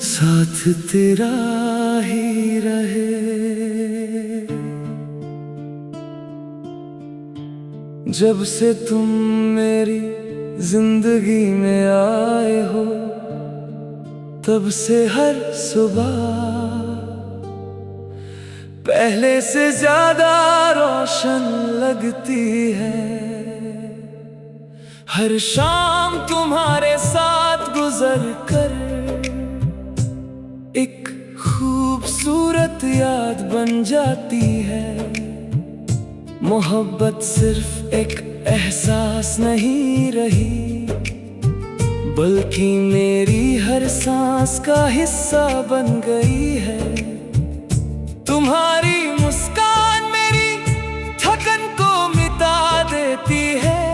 साथ तेरा ही रहे। जब से तुम मेरी जिंदगी में आए हो, तब से हर सुबह पहले से ज्यादा रोशन लगती है। हर शाम तुम्हारे साथ गुजर कर एक खूबसूरत याद बन जाती है। मोहब्बत सिर्फ एक एहसास नहीं रही, बल्कि मेरी हर सांस का हिस्सा बन गई है। तुम्हारी मुस्कान मेरी थकन को मिटा देती है,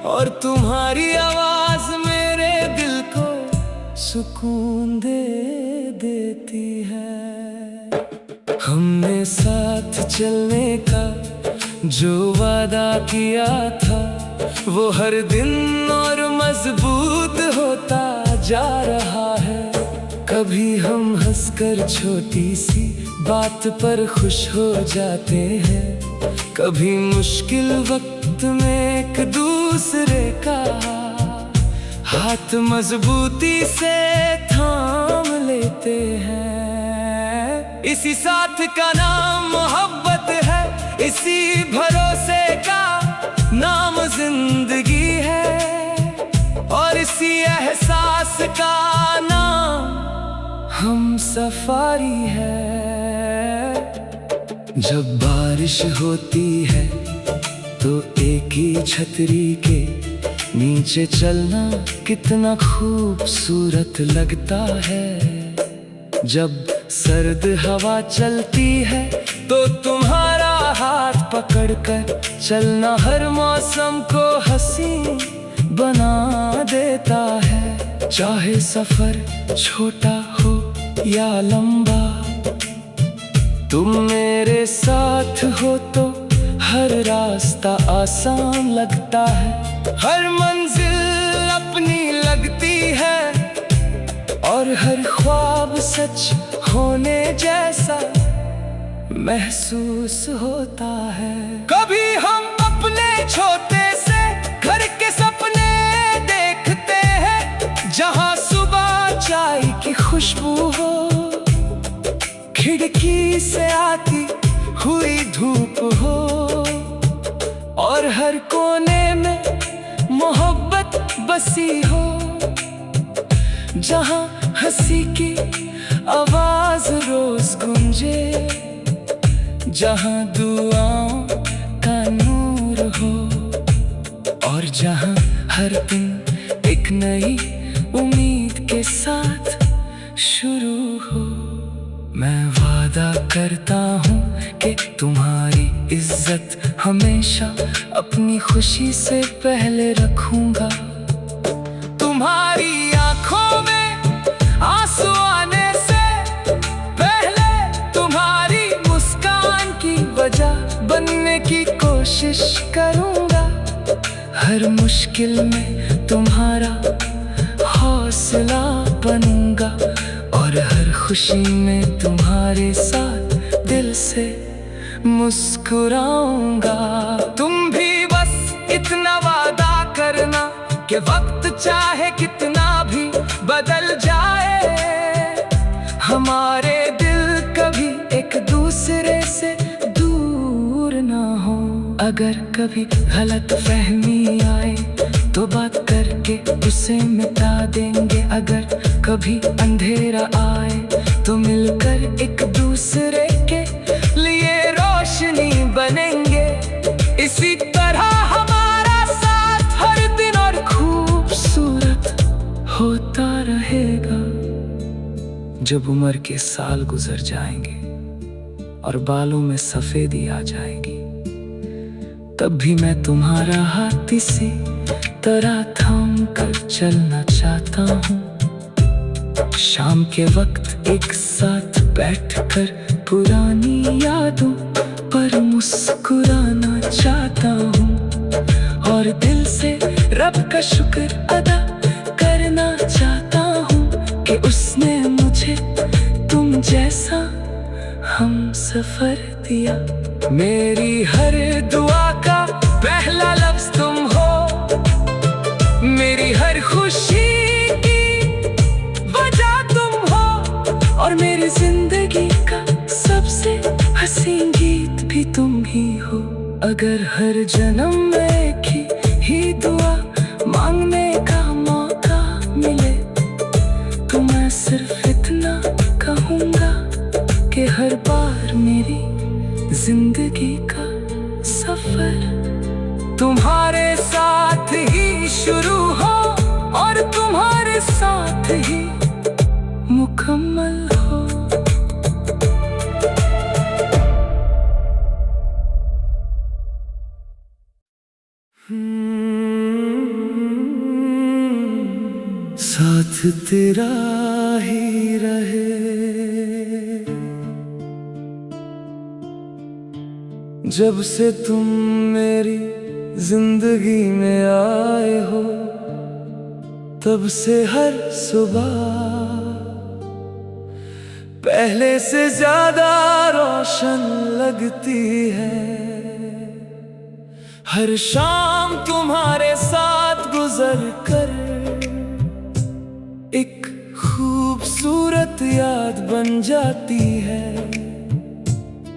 और तुम्हारी आवाज मेरे दिल को सुकून दे देती है। हमने साथ चलने का जो वादा किया था, वो हर दिन और मजबूत होता जा रहा है। कभी हम हंसकर छोटी सी बात पर खुश हो जाते हैं, कभी मुश्किल वक्त में एक दूसरे का हाथ मजबूती से थाम लेते हैं। इसी साथ का नाम मोहब्बत है, इसी भरोसे का नाम जिंदगी है, और इसी एहसास का नाम हम सफारी है। जब बारिश होती है तो एक ही छतरी के नीचे चलना कितना खूबसूरत लगता है। जब सर्द हवा चलती है तो तुम्हारा हाथ पकड़कर चलना हर मौसम को हसीन बना देता है। चाहे सफर छोटा हो या लंबा, तुम मेरे साथ हो तो हर रास्ता आसान लगता है। हर मंजिल अपनी लगती है, और हर ख्वाब सच होने जैसा महसूस होता है। कभी हम अपने छोटे से घर के सपने देखते हैं, जहां सुबह चाय की खुशबू हो, खिड़की से आती हुई धूप हो, और हर कोने में मोहब्बत बसी हो। जहां हंसी की आवाज रोज गूंजे, जहां दुआओं का नूर हो, और जहां हर दिन एक नई उम्मीद के साथ शुरू हो। मैं वादा करता हूँ कि तुम्हारी इज्जत हमेशा अपनी खुशी से पहले रखूंगा। तुम्हारी आंखों में आंसू आने से पहले तुम्हारी मुस्कान की वजह बनने की कोशिश करूंगा। हर मुश्किल में तुम्हारा हौसला बनूंगा, और हर खुशी में तुम्हारे साथ दिल से मुस्कुराऊंगा। तुम भी बस इतना वादा करना कि वक्त चाहे कितना भी बदल जाए, हमारे दिल कभी एक दूसरे से दूर ना हो। अगर कभी गलत फहमी आए तो बात करके उसे मिटा देंगे। अगर कभी अंधेरा आए तो मिलकर एक दूसरे के लिए रोशनी बनेंगे। इसी तरह हमारा साथ हर दिन और खूबसूरत होता रहेगा। जब उम्र के साल गुजर जाएंगे और बालों में सफेदी आ जाएगी, तब भी मैं तुम्हारा हाथ इसी तरह थाम कर चलना चाहता हूँ। शाम के वक्त एक साथ बैठकर पुरानी यादों पर मुस्कुराना चाहता हूँ, और दिल से रब का शुक्र अदा करना चाहता हूँ कि उसने मुझे तुम जैसा हम सफर दिया। मेरी हर दुआ का पहला लफ्ज तुम हो, मेरी हर खुशी की वजह तुम हो, और मेरी जिंदगी का सबसे हसीन गीत भी तुम ही हो। अगर हर जन्म में एक ही दुआ मांगने का मौका मिले तो मैं सिर्फ इतना कहूँगा कि हर बार मेरी जिंदगी का सफर तुम्हारे साथ ही शुरू हो और तुम्हारे साथ ही मुकम्मल हो। साथ तेरा ही रहे, जब से तुम मेरी जिंदगी में आए हो तब से हर सुबह पहले से ज्यादा रोशन लगती है। हर शाम तुम्हारे साथ गुजर कर एक खूबसूरत याद बन जाती है।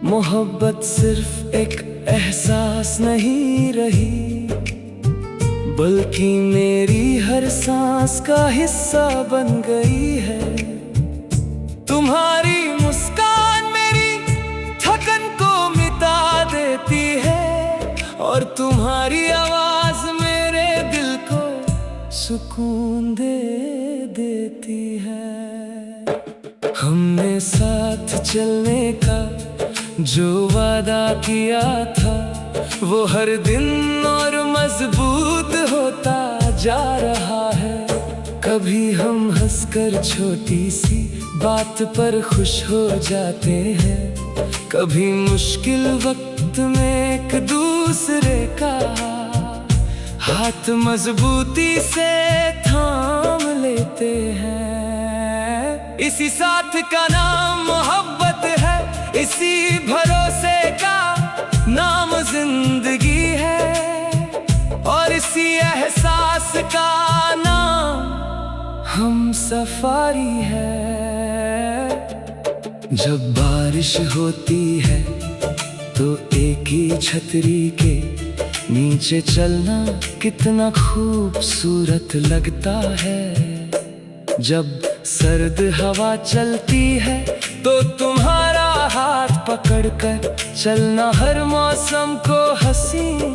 मोहब्बत सिर्फ एक एहसास नहीं रही, बल्कि मेरी हर सांस का हिस्सा बन गई है। तुम्हारी मुस्कान मेरी थकन को मिटा देती है और तुम्हारी आवाज मेरे दिल को सुकून दे देती है। हमने साथ चलने का जो वादा किया था वो हर दिन और मजबूत होता जा रहा है। कभी हम हंसकर छोटी सी बात पर खुश हो जाते हैं, कभी मुश्किल वक्त में एक दूसरे का हाथ मजबूती से थाम लेते हैं। इसी साथ का नाम मोहब्बत है, इसी भरोसे का नाम जिंदगी है, और इसी एहसास का नाम हम सफारी है। जब बारिश होती है तो एक ही छतरी के नीचे चलना कितना खूबसूरत लगता है। जब सर्द हवा चलती है तो तुम्हारा हाथ पकड़कर चलना हर मौसम को हसीन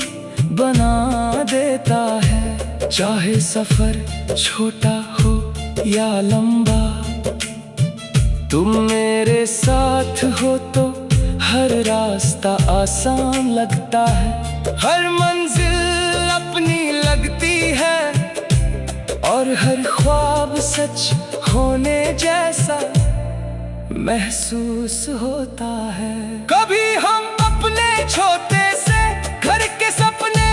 बना देता है। चाहे सफर छोटा हो या लंबा, तुम मेरे साथ हो तो हर रास्ता आसान लगता है। हर मंजिल अपनी लगती है और हर ख्वाब सच होने जैसा महसूस होता है। कभी हम अपने छोटे से घर के सपने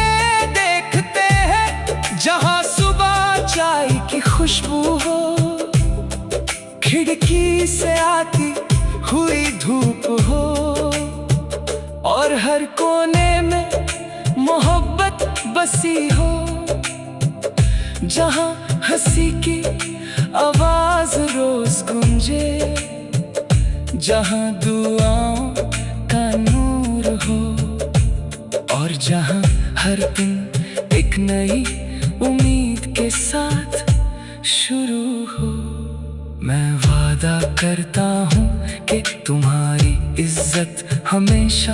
देखते हैं, जहां सुबह चाय की खुशबू हो, खिड़की से आती हुई धूप हो, और हर कोने में मोहब्बत बसी हो, जहां हंसी की आवाज रोज गूंजे, जहां दुआओं का नूर हो, और जहां हर दिन एक नई उम्मीद के साथ शुरू हो। मैं वादा करता हूँ कि तुम्हारी इज्जत हमेशा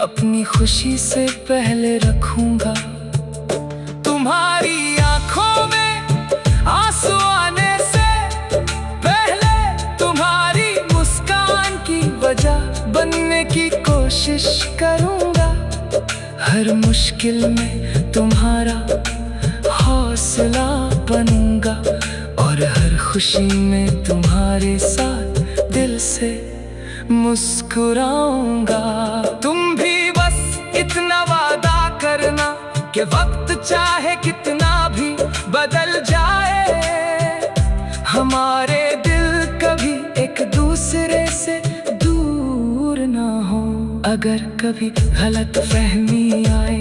अपनी खुशी से पहले रखूंगा। तुम्हारी आंखों में आंसू आने से पहले तुम्हारी मुस्कान की वजह बनने की कोशिश करूंगा। हर मुश्किल में तुम्हारा हौसला बनूंगा, और हर खुशी में तुम्हारे साथ दिल से मुस्कुराऊंगा। तुम भी बस इतना वादा करना कि वक्त चाहे कितना भी हमारे दिल कभी एक दूसरे से दूर ना हो। अगर कभी गलत फहमी आए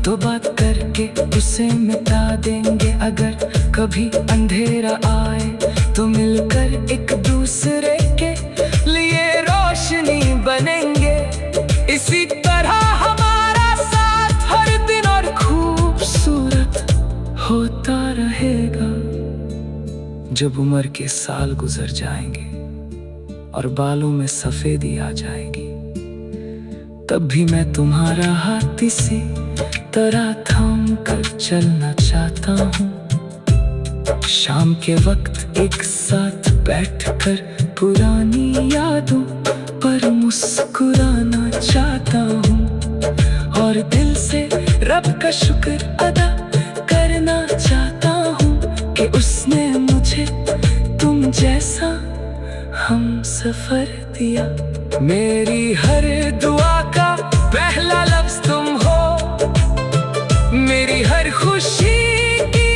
तो बात करके उसे मिटा देंगे। अगर कभी अंधेरा आए तो मिलकर एक दूसरे के लिए रोशनी बनेंगे। इसी तरह हमारा साथ हर दिन और खूबसूरत होता रहेगा। जब उम्र के साल गुजर जाएंगे और बालों में सफेदी आ जाएगी, तब भी मैं तुम्हारा हाथ इसी तरह थाम कर चलना चाहता हूँ। शाम के वक्त एक साथ बैठकर पुरानी यादों पर मुस्कुराना चाहता हूँ और दिल से रब का शुक्र अदा करना चाहता हूँ कि उसने मुझे तुम जैसा हम सफर दिया। मेरी हर दुआ का पहला लफ्ज तुम हो, मेरी हर खुशी की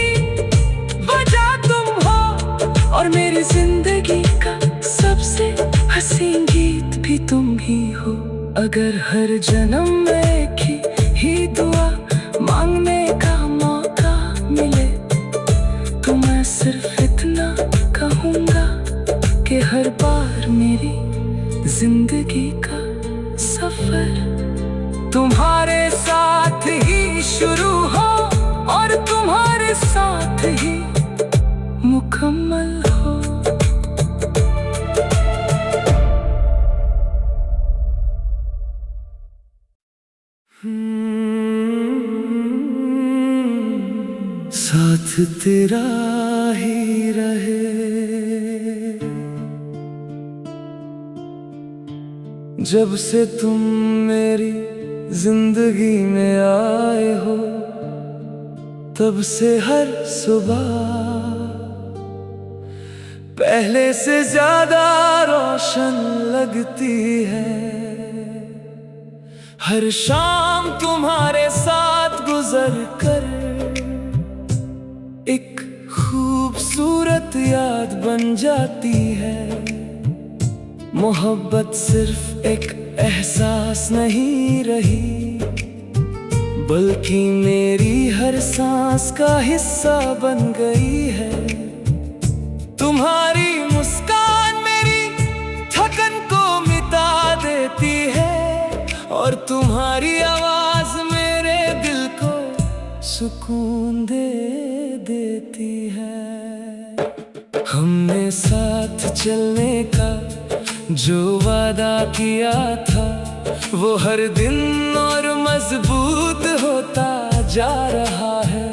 वजह तुम हो और मेरी जिंदगी का सबसे हसीन गीत भी तुम ही हो। अगर हर जन्म में एक ही दुआ मांगने का मौका मिले तो मैं सिर्फ इतना कहूँगा कि हर बार मेरी जिंदगी का सफर तुम्हारे साथ ही शुरू हो और तुम्हारे साथ ही मुकम्मल हो। साथ तेरा ही रहे, जब से तुम मेरी जिंदगी में आए हो, तब से हर सुबह पहले से ज्यादा रोशन लगती है। हर शाम तुम्हारे साथ गुजर कर एक खूबसूरत याद बन जाती है। मोहब्बत सिर्फ एक एहसास नहीं रही, बल्कि मेरी हर सांस का हिस्सा बन गई है। तुम्हारी मुस्कान मेरी थकन को मिटा देती है और तुम्हारी आवाज मेरे दिल को सुकून दे देती है। हमने साथ चलने का जो वादा किया था, वो हर दिन और मजबूत होता जा रहा है।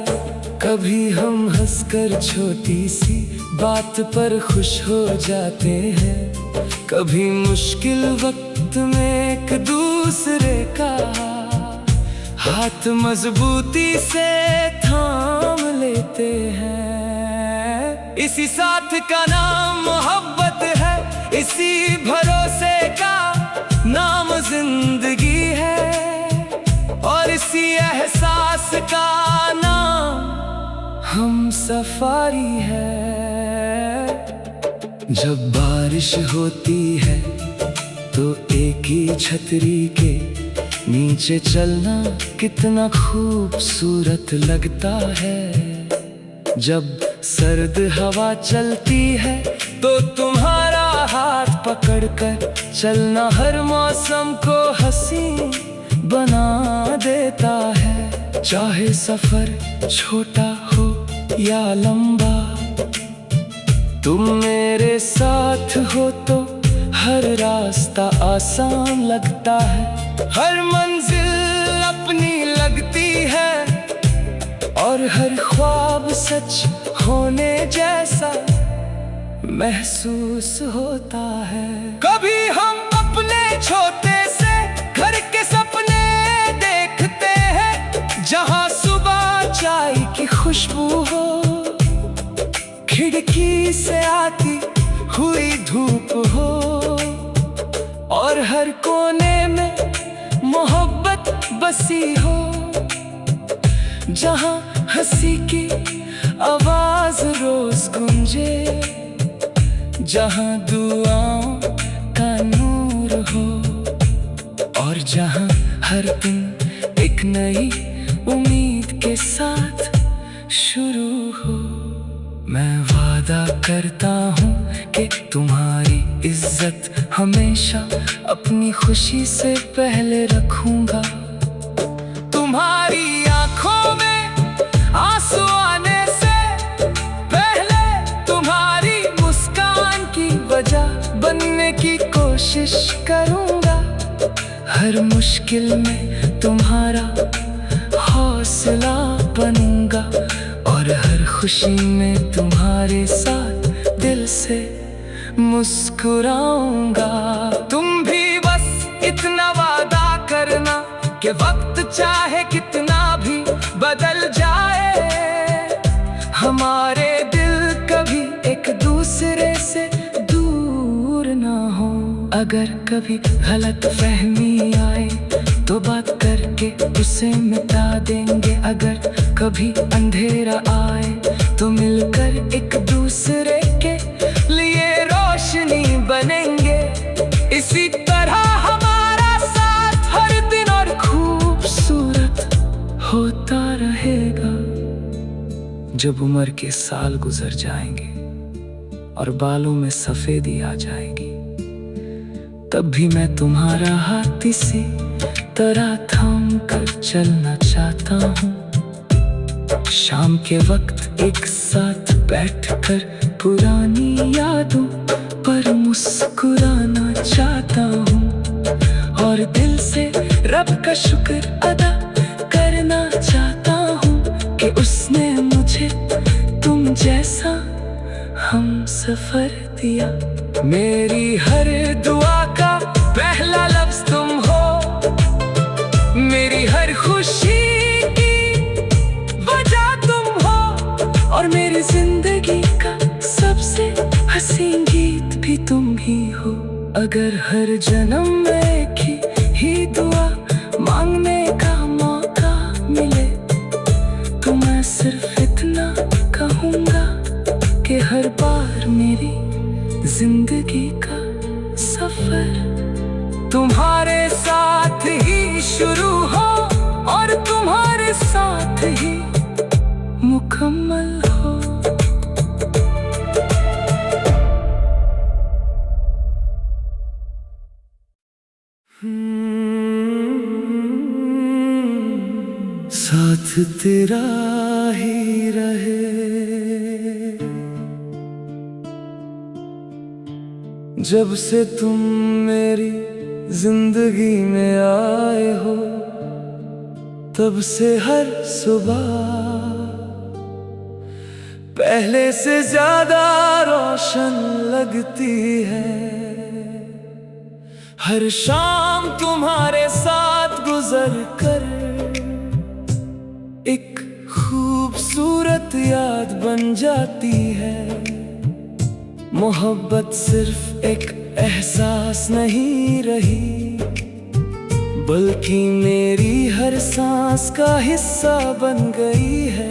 कभी हम हंसकर छोटी सी बात पर खुश हो जाते हैं, कभी मुश्किल वक्त में एक दूसरे का हाथ मजबूती से थाम लेते हैं। इसी साथ का नाम मोहब्बत है, इसी भरोसे का नाम जिंदगी है और इसी एहसास का नाम हम सफारी है। जब बारिश होती है तो एक ही छतरी के नीचे चलना कितना खूबसूरत लगता है। जब सर्द हवा चलती है तो तुम्हारा हाथ पकड़कर चलना हर मौसम को हसीन बना देता है। चाहे सफर छोटा हो या लंबा, तुम मेरे साथ हो तो हर रास्ता आसान लगता है। हर मंजिल अपनी लगती है और हर ख्वाब सच होने जैसा महसूस होता है। कभी हम अपने छोटे से घर के सपने देखते हैं, जहां सुबह चाय की खुशबू हो, खिड़की से आती हुई धूप हो और हर कोने में मोहब्बत बसी हो, जहां हंसी की आवाज रोज गूंजे जहाँ दुआओं का नूर हो, और जहाँ हर दिन एक नई उम्मीद के साथ शुरू हो। मैं वादा करता हूँ कि तुम्हारी इज्जत हमेशा अपनी खुशी से पहले रखूंगा। तुम्हारी आंखों में आंसू आने से पहले तुम्हारी मुस्कान की वजह बनने की कोशिश करूंगा। हर मुश्किल में तुम्हारा हौसला बनूंगा, और हर खुशी में तुम्हारे साथ दिल से मुस्कुराऊंगा। तुम भी बस इतना वादा करना कि वक्त चाहे कितना भी बदल जाए, हमारे दिल कभी एक दूसरे से दूर ना हो। अगर कभी गलत फहमी आए तो बात करके उसे मिटा देंगे। अगर कभी अंधेरा आए तो मिलकर एक दूसरे के लिए रोशनी बनेंगे। इसी तरह हमारा साथ हर दिन और खूबसूरत होता रहेगा। जब उम्र के साल गुजर जाएंगे और बालों में सफेदी आ जाएगी, तब भी मैं तुम्हारा हाथ इसी तरह थाम कर चलना चाहता हूँ। शाम के वक्त एक साथ बैठकर पुरानी यादों पर मुस्कुराना चाहता हूँ, और दिल से रब का शुक्र अदा करना चाहता हूँ कि उसने मुझे तुम जैसा हम सफर दिया। मेरी हर दुआ का पहला लफ्ज तुम हो, मेरी हर खुशी की वजह तुम हो, और मेरी जिंदगी का सबसे हसीन गीत भी तुम ही हो। अगर हर जन्म में एक ही दुआ मांगने का मौका मिले तो मैं सिर्फ इतना कहूँगा कि हर बार मेरी जिंदगी का सफर तुम्हारे साथ ही शुरू हो और तुम्हारे साथ ही मुकम्मल हो। साथ तेरा ही रहे, जब से तुम मेरी जिंदगी में आए हो, तब से हर सुबह पहले से ज्यादा रोशन लगती है। हर शाम तुम्हारे साथ गुजर कर एक खूबसूरत याद बन जाती है। मोहब्बत सिर्फ एक एहसास नहीं रही, बल्कि मेरी हर सांस का हिस्सा बन गई है।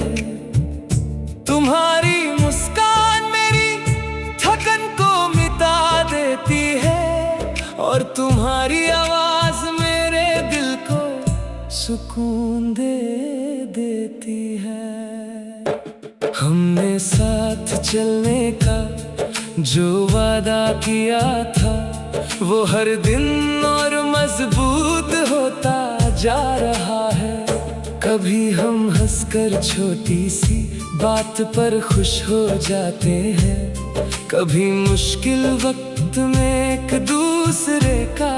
तुम्हारी मुस्कान मेरी थकन को मिटा देती है, और तुम्हारी आवाज मेरे दिल को सुकून दे देती है। हमने साथ चलने का जो वादा किया था, वो हर दिन और मजबूत होता जा रहा है। कभी हम हंसकर छोटी सी बात पर खुश हो जाते हैं, कभी मुश्किल वक्त में एक दूसरे का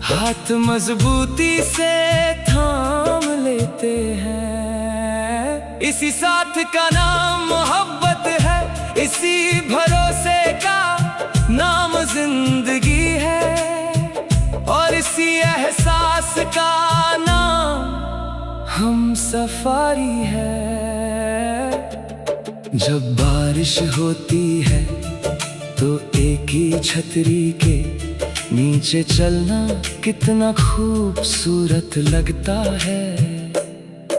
हाथ मजबूती से थाम लेते हैं। इसी साथ का नाम मोहब्बत है, इसी भरोसे का नाम जिंदगी है, और इसी एहसास का नाम हम सफारी है। जब बारिश होती है तो एक ही छतरी के नीचे चलना कितना खूबसूरत लगता है।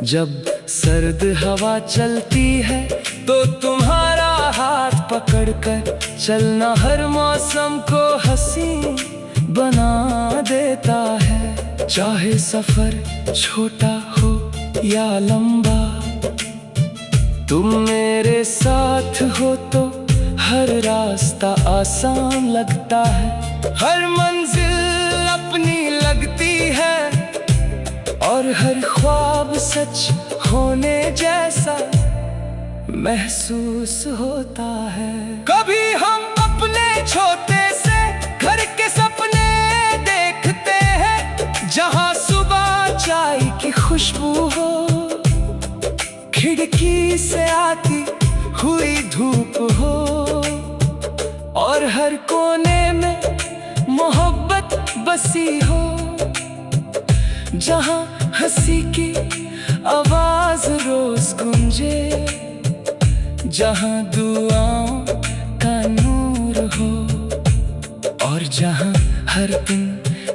जब सर्द हवा चलती है तो तुम्हारा हाथ पकड़कर चलना हर मौसम को हंसी बना देता है। चाहे सफर छोटा हो या लंबा, तुम मेरे साथ हो तो हर रास्ता आसान लगता है। हर मंजिल अपनी लगती है और हर ख्वाब सच होने जैसा महसूस होता है। कभी हम अपने छोटे से घर के सपने देखते हैं, जहां सुबह चाय की खुशबू हो, खिड़की से आती हुई धूप हो, और हर कोने में मोहब्बत बसी हो, जहां हंसी की आवाज रोज गूंजे, जहां दुआओं का नूर हो, और जहां हर दिन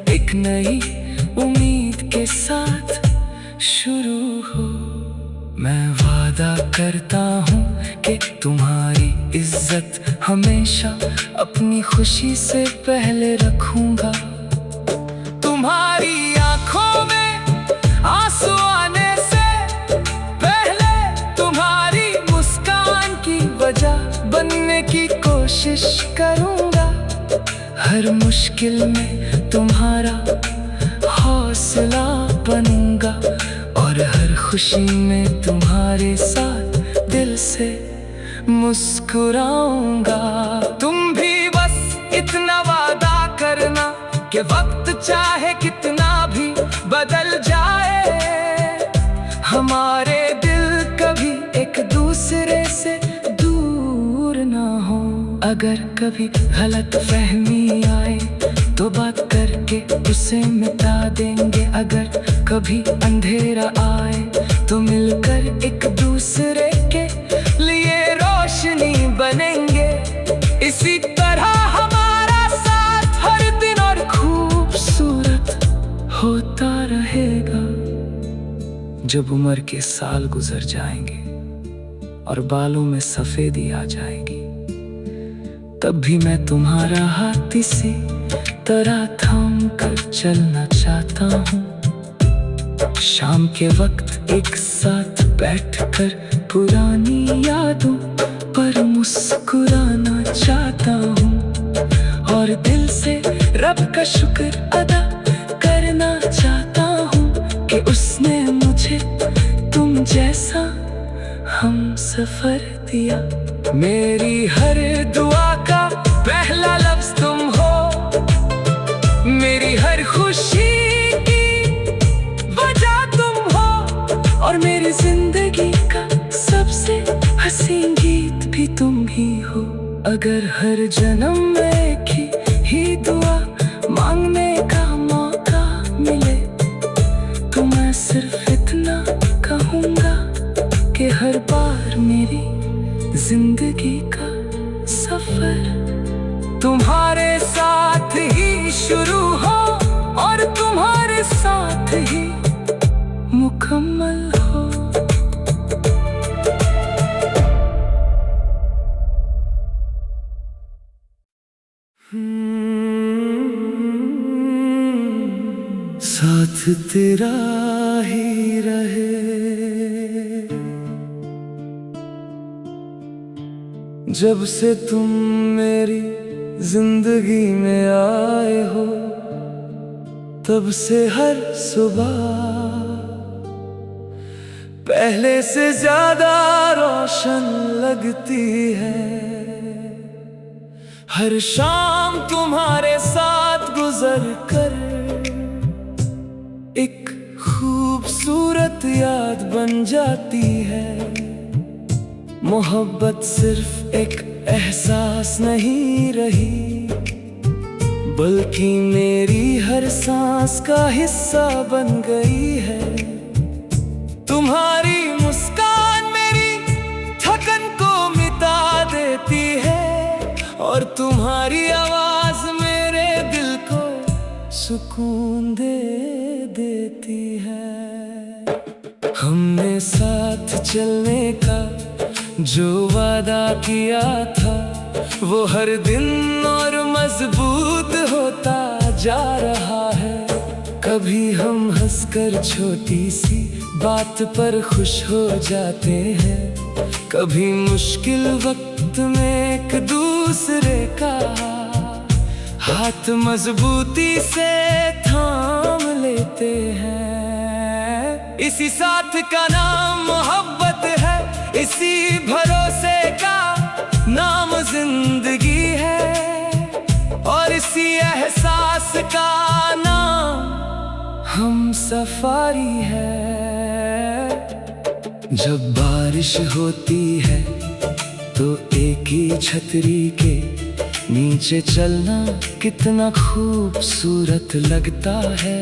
एक नई उम्मीद के साथ शुरू हो। मैं वादा करता हूँ कि तुम्हारी इज्जत हमेशा अपनी खुशी से पहले रखूंगा। तुम्हारी आंखों में आंसू आने से पहले तुम्हारी मुस्कान की वजह बनने की कोशिश करूंगा। हर मुश्किल में तुम्हारा हौसला बनूंगा, और हर खुशी में तुम्हारे साथ दिल से मुस्कुराऊंगा। तुम भी बस इतना वादा करना कि वक्त चाहे कितना भी बदल जाए, हमारे दिल कभी एक दूसरे से दूर ना हो। अगर कभी गलत फहमी आए तो बात करके उसे मिटा देंगे। अगर कभी अंधेरा आए तो मिलकर एक दूसरे के लिए रोशनी बनेंगे। इसी तरह हमारा साथ हर दिन और खूबसूरत होता रहेगा। जब उम्र के साल गुजर जाएंगे और बालों में सफेदी आ जाएगी, तब भी मैं तुम्हारा हाथ इसी तरह थाम कर चलना चाहता हूँ। शाम के वक्त एक साथ बैठकर पुरानी यादों पर मुस्कुराना चाहता हूँ, और दिल से रब का शुक्र अदा करना चाहता हूँ कि उसने मुझे तुम जैसा हम सफर दिया। मेरी हर दुआ का पहला लफ्ज तुम हो, मेरी हर खुशी की वजह तुम हो, और मेरी जिंदगी का सबसे हसीन गीत भी तुम ही हो। अगर हर जन्म में एक ही दुआ मांगने का मौका मिले, तो मैं सिर्फ इतना कहूँगा कि हर बार मेरी जिंदगी का सफर तुम्हारे साथ ही शुरू हो और तुम्हारे साथ ही मुकम्मल हो। साथ तेरा ही रहे, जब से तुम मेरी जिंदगी में आए हो, तब से हर सुबह पहले से ज्यादा रोशन लगती है। हर शाम तुम्हारे साथ गुजर कर एक खूबसूरत याद बन जाती है। मोहब्बत सिर्फ एक एहसास नहीं रही, बल्कि मेरी हर सांस का हिस्सा बन गई है। तुम्हारी मुस्कान मेरी थकन को मिटा देती है, और तुम्हारी आवाज मेरे दिल को सुकून दे देती है। हमने साथ चलने का जो वादा किया था वो हर दिन और मजबूत होता जा रहा है। कभी हम हंसकर छोटी सी बात पर खुश हो जाते हैं, कभी मुश्किल वक्त में एक दूसरे का हाथ मजबूती से थाम लेते हैं। इसी साथ का नाम मोहब्बत है, इसी भरोसे का नाम जिंदगी है, और इसी एहसास का नाम हम सफारी है। जब बारिश होती है तो एक ही छतरी के नीचे चलना कितना खूबसूरत लगता है।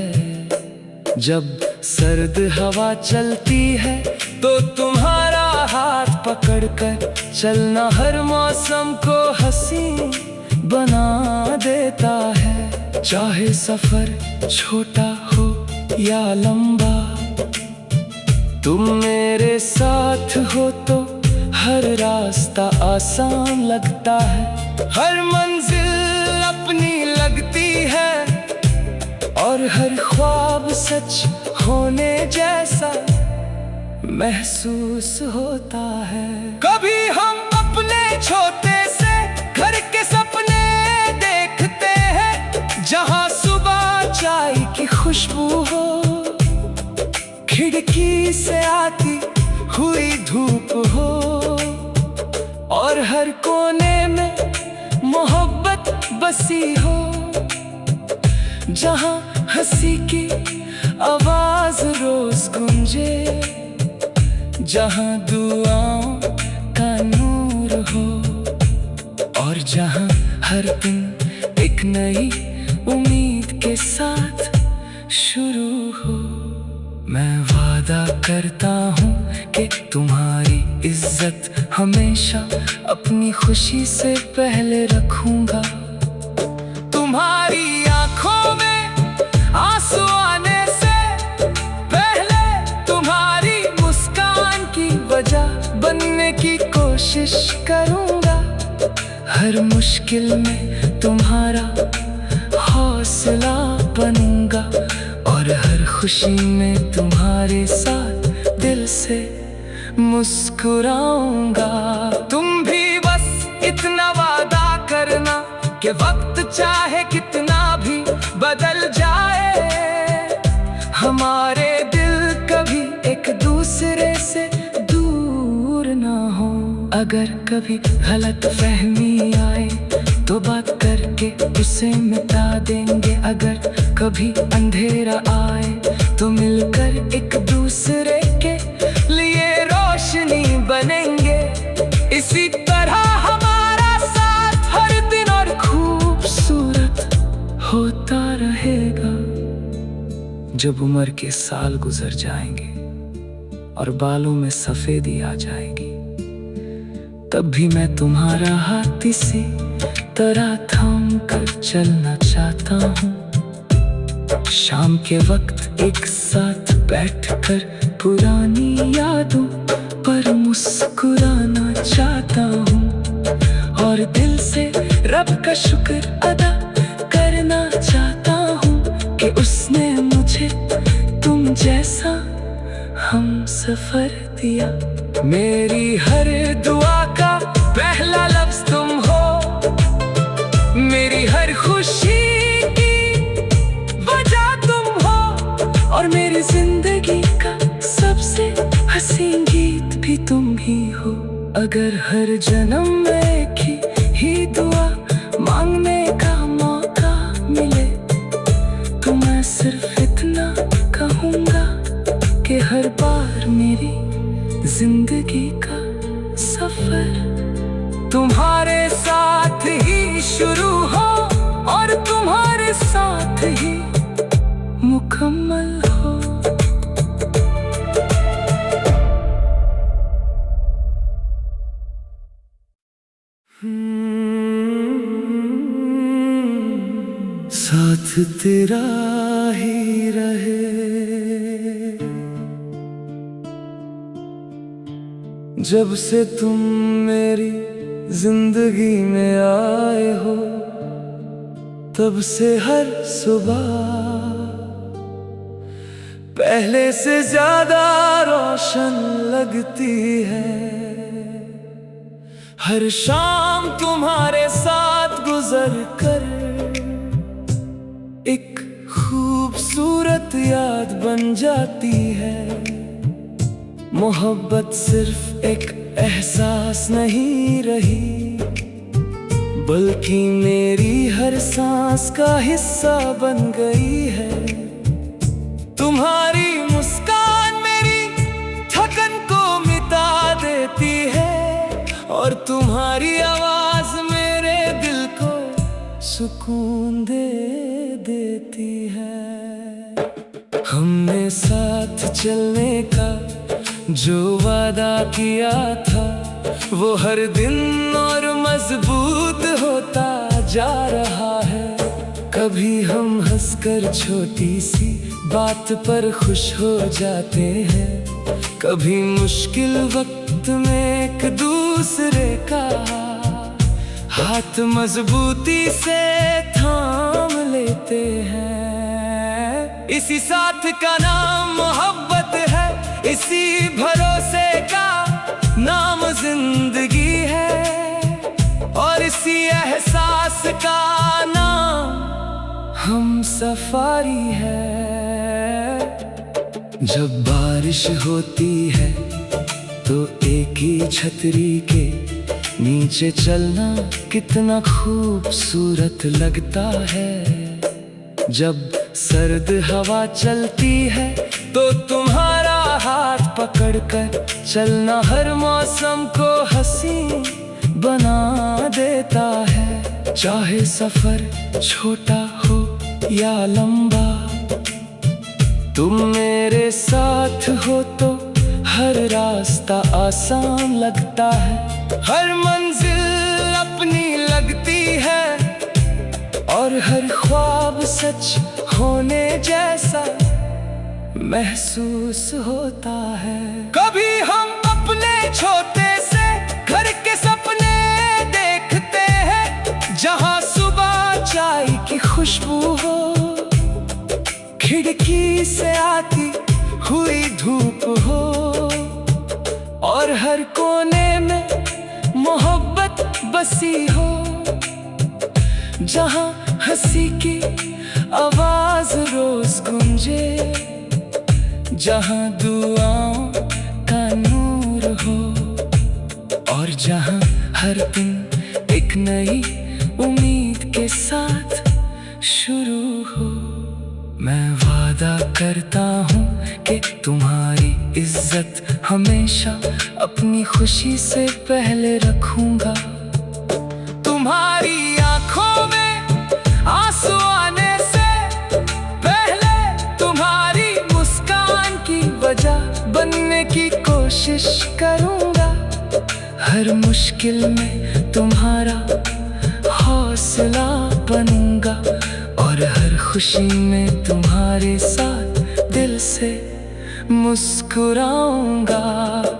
जब सर्द हवा चलती है तो तुम्हारा हाथ पकड़कर चलना हर मौसम को हसीन बना देता है। चाहे सफर छोटा हो या लंबा, तुम मेरे साथ हो तो हर रास्ता आसान लगता है। हर मंजिल अपनी लगती है और हर ख्वाब सच होने जैसा महसूस होता है। कभी हम अपने छोटे से घर के सपने देखते हैं, जहां सुबह चाय की खुशबू हो, खिड़की से आती हुई धूप हो, और हर कोने में मोहब्बत बसी हो, जहां हंसी की आवाज रोज गूंजे, जहां दुआओं का नूर हो, और जहां हर दिन एक नई उम्मीद के साथ शुरू हो। मैं वादा करता हूँ कि तुम्हारी इज्जत हमेशा अपनी खुशी से पहले रखूंगा। तुम्हारी आंखों में आंसू आने से पहले तुम्हारी मुस्कान की वजह बनने की कोशिश करूंगा। हर मुश्किल में तुम्हारा हौसला बनूंगा, और हर खुशी में तुम्हारे साथ दिल से मुस्कुराऊंगा। तुम भी बस इतना वादा करना कि वक्त चाहे कितना भी बदल जाए, हमारे दिल कभी एक दूसरे से दूर ना हो। अगर कभी गलत फहमी आए तो बात करके उसे मिटा देंगे। अगर कभी अंधेरा आए तो मिलकर एक दूसरे के लिए रोशनी बनेंगे। इसी तरह हमारा साथ हर दिन और खूबसूरत होता रहेगा। जब उम्र के साल गुजर जाएंगे और बालों में सफेदी आ जाएगी, तब भी मैं तुम्हारा हाथ इसी तरह थाम कर चलना चाहता हूँ। शाम के वक्त एक साथ बैठकर पुरानी यादों पर मुस्कुराना चाहता हूँ, और दिल से रब का शुक्र अदा करना चाहता हूँ कि उसने मुझे तुम जैसा हम सफर दिया। मेरी हर दुआ का पहला लफ्ज तुम हो, मेरी हर खुशी की वजह तुम हो, और मेरी जिंदगी का सबसे हसीन गीत भी तुम ही हो। अगर हर जन्म में एक ही दुआ मांगने का मौका मिले तो मैं सिर्फ इतना कहूँगा कि हर बार मेरी जिंदगी का सफर तुम्हारे साथ ही शुरू हो और तुम्हारे साथ ही मुकम्मल हो। साथ तेरा ही रहे जब से तुम मेरी जिंदगी में आए हो, तब से हर सुबह पहले से ज्यादा रोशन लगती है। हर शाम तुम्हारे साथ गुजर कर एक खूबसूरत याद बन जाती है। मोहब्बत सिर्फ एक एहसास नहीं रही, बल्कि मेरी हर सांस का हिस्सा बन गई है। तुम्हारी मुस्कान मेरी थकन को मिटा देती है, और तुम्हारी आवाज मेरे दिल को सुकून दे देती है। हमने साथ चलने का जो वादा किया था, वो हर दिन और मजबूत होता जा रहा है। कभी हम हंसकर छोटी सी बात पर खुश हो जाते हैं, कभी मुश्किल वक्त में एक दूसरे का हाथ मजबूती से थाम लेते हैं। इसी साथ का नाम मोहब्बत है, इसी भरोसे का नाम जिंदगी है, और इसी एहसास का नाम हम सफारी है। जब बारिश होती है तो एक ही छतरी के नीचे चलना कितना खूबसूरत लगता है। जब सर्द हवा चलती है तो तुम्हारा हाथ पकड़कर चलना हर मौसम को हसीन बना देता है। चाहे सफर छोटा हो या लंबा, तुम मेरे साथ हो तो हर रास्ता आसान लगता है। हर मंजिल अपनी लगती है, और हर ख्वाब सच होने जैसा महसूस होता है। कभी हम अपने छोटे से घर के सपने देखते हैं, जहां सुबह चाय की खुशबू हो, खिड़की से आती हुई धूप हो, और हर कोने में मोहब्बत बसी हो। जहां हंसी की आवाज रोज गूंजे, जहां दुआओं का नूर हो, और जहां हर दिन एक नई उम्मीद के साथ शुरू हो। मैं वादा करता हूँ कि तुम्हारी इज्जत हमेशा अपनी खुशी से पहले रखूंगा। तुम्हारी आंखों में आंसू आने से पहले तुम्हारी मुस्कान की वजह बनने की कोशिश करूंगा। हर मुश्किल में तुम्हारा हौसला बनूंगा, और हर खुशी में तुम्हारे साथ दिल से मुस्कुराऊंगा।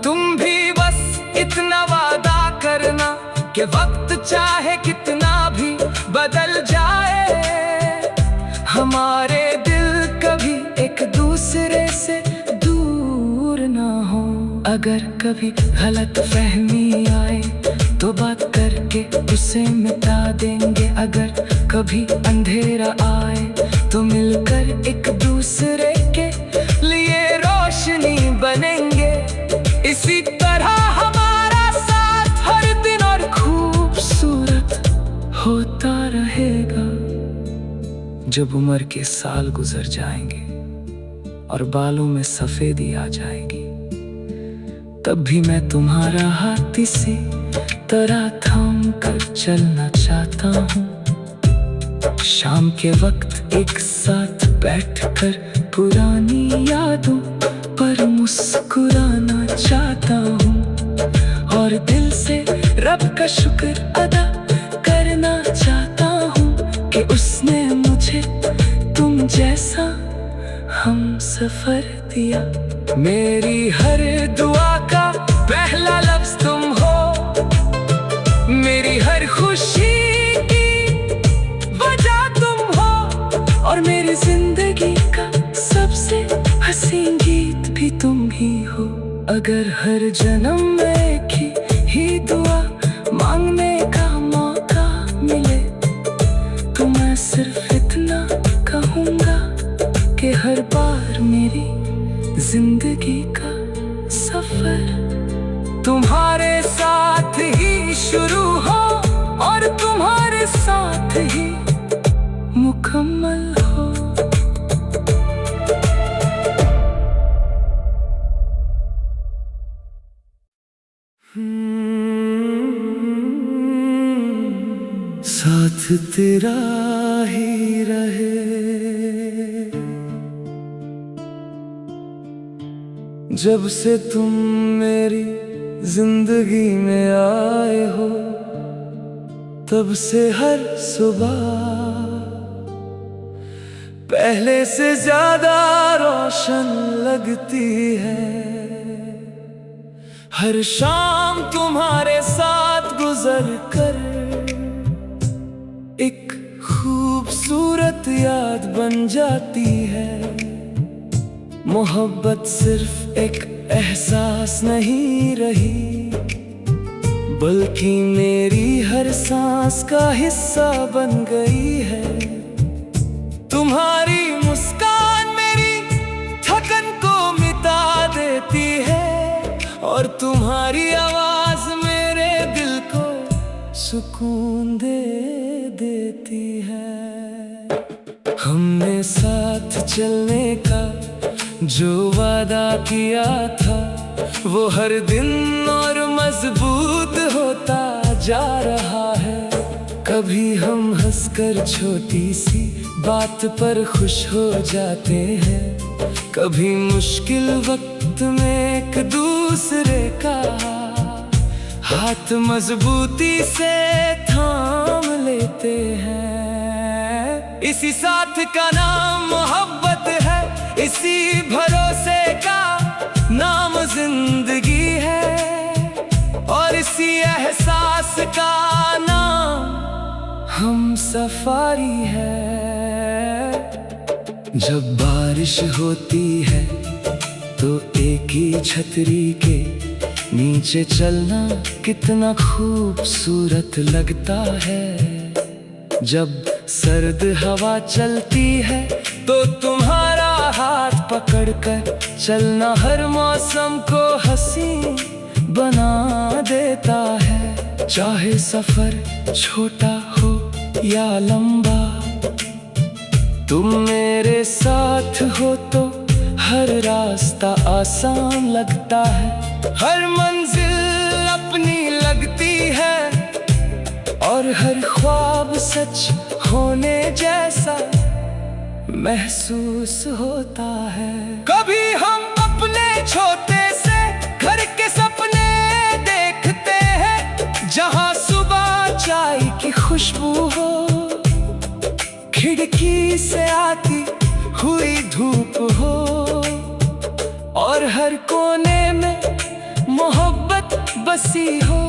तुम भी बस इतना वादा करना कि वक्त चाहे कितना भी बदल जाए, हमारे दिल कभी एक दूसरे से दूर ना हो। अगर कभी गलत फहमी आए तो बात करके उसे मिटा देंगे। अगर कभी अंधेरा आए तो मिलकर एक दूसरे के लिए रोशनी बनेंगे। इसी तरह हमारा साथ हर दिन और खूबसूरत होता रहेगा। जब उम्र के साल गुजर जाएंगे और बालों में सफेदी आ जाएगी, तब भी मैं तुम्हारा हाथ इसी तरह थाम कर चलना चाहता हूँ। शाम के वक्त एक साथ बैठकर पुरानी यादों पर मुस्कुराना चाहता हूँ, और दिल से रब का शुक्र अदा करना चाहता हूँ कि उसने मुझे तुम जैसा हम सफर दिया। मेरी हर दुआ का पहला लफ्ज तुम हो, मेरी हर खुशी की वजह तुम हो, और मेरी जिंदगी का सबसे हसीन गीत भी तुम ही हो। अगर हर जन्म में एक ही दुआ मांगने का मौका मिले, तो मैं सिर्फ इतना कहूँगा कि हर बार मेरी जिंदगी का सफर तुम्हारे साथ ही शुरू हो और तुम्हारे साथ ही मुकम्मल हो। साथ तेरा ही रहे, जब से तुम मेरी जिंदगी में आए हो, तब से हर सुबह पहले से ज्यादा रोशन लगती है। हर शाम तुम्हारे साथ गुजर कर एक खूबसूरत याद बन जाती है। मोहब्बत सिर्फ एक एहसास नहीं रही, बल्कि मेरी हर सांस का हिस्सा बन गई है। तुम्हारी मुस्कान मेरी थकन को मिटा देती है, और तुम्हारी आवाज मेरे दिल को सुकून दे देती है। हमने साथ चलने का जो वादा किया था, वो हर दिन और मजबूत होता जा रहा है। कभी हम हंसकर छोटी सी बात पर खुश हो जाते हैं, कभी मुश्किल वक्त में एक दूसरे का हाथ मजबूती से थाम लेते हैं। इसी साथ का नाम मोहब्बत है, इसी भरोसे का नाम जिंदगी है, और इसी एहसास का नाम हम सफारी है। जब बारिश होती है तो एक ही छतरी के नीचे चलना कितना खूबसूरत लगता है। जब सर्द हवा चलती है तो तुम्हारा हाथ पकड़कर चलना हर मौसम को हसीन बना देता है। चाहे सफर छोटा हो या लंबा, तुम मेरे साथ हो तो हर रास्ता आसान लगता है। हर मंजिल अपनी लगती है, और हर ख्वाब सच होने जैसा महसूस होता है। कभी हम अपने छोटे से घर के सपने देखते हैं, जहां सुबह चाय की खुशबू हो, खिड़की से आती हुई धूप हो, और हर कोने में मोहब्बत बसी हो,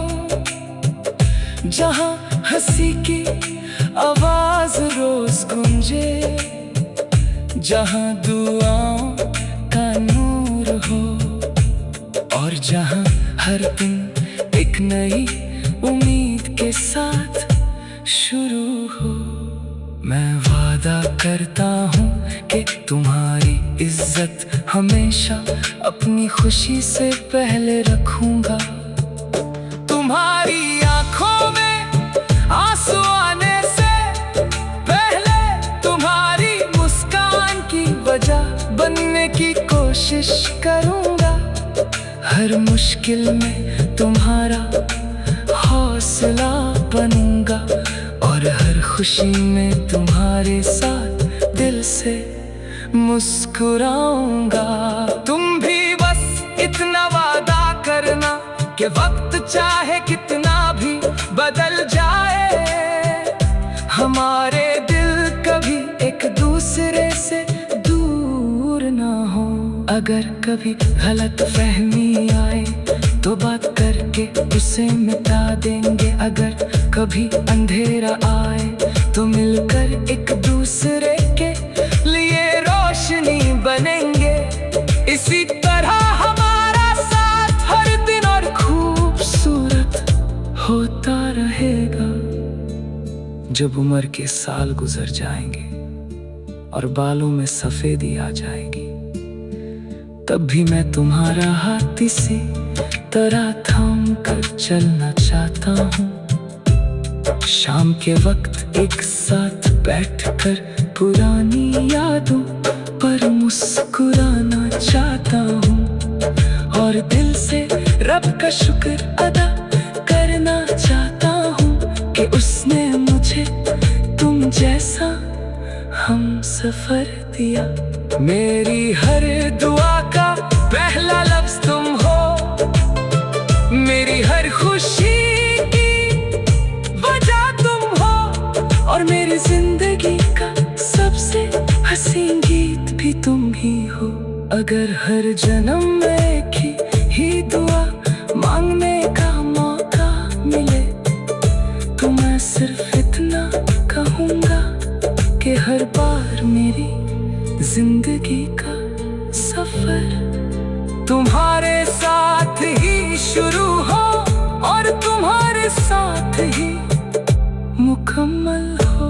जहां हंसी की आवाज रोज गूंजे, जहां दुआओं का नूर हो, और जहां हर दिन एक नई उम्मीद के साथ शुरू हो। मैं वादा करता हूँ कि तुम्हारी इज्जत हमेशा अपनी खुशी से पहले रखूंगा। तुम्हारी आंखों में आंसू आने से पहले तुम्हारी मुस्कान की वजह बनने की कोशिश करूंगा। हर मुश्किल में तुम्हारा हौसला बनूंगा, और हर खुशी में तुम्हारे साथ दिल से मुस्कुराऊंगा। तुम भी बस इतना वादा करना कि वक्त चाहे कितना भी बदल जाए, हमारे दिल कभी एक दूसरे से दूर ना हो। अगर कभी गलत फहमी आए तो बात करके उसे मिटा देंगे। अगर कभी अंधेरा आए तो मिलकर एक दूसरे के लिए रोशनी बनेंगे। इसी तरह हमारा साथ हर दिन और खूबसूरत होता रहेगा। जब उम्र के साल गुजर जाएंगे और बालों में सफेदी आ जाएगी, तब भी मैं तुम्हारा हाथ इसी तरह थाम कर चलना चाहता हूँ। शाम के वक्त एक साथ बैठकर पुरानी यादों पर मुस्कुराना चाहता हूँ और दिल से रब का शुक्र अदा करना चाहता हूँ कि उसने मुझे तुम जैसा हम सफर दिया। मेरी हर दुआ का पहला लफ्ज तुम हो, मेरी हर खुशी की वजह तुम हो और मेरी जिंदगी का सबसे हसीन गीत भी तुम ही हो। अगर हर जन्म में एक ही दुआ मांगने का मौका मिले तो मैं सिर्फ इतना कहूँगा कि हर बार मेरी जिंदगी का सफर तुम्हारे साथ ही शुरू हो और तुम्हारे साथ ही मुकम्मल हो।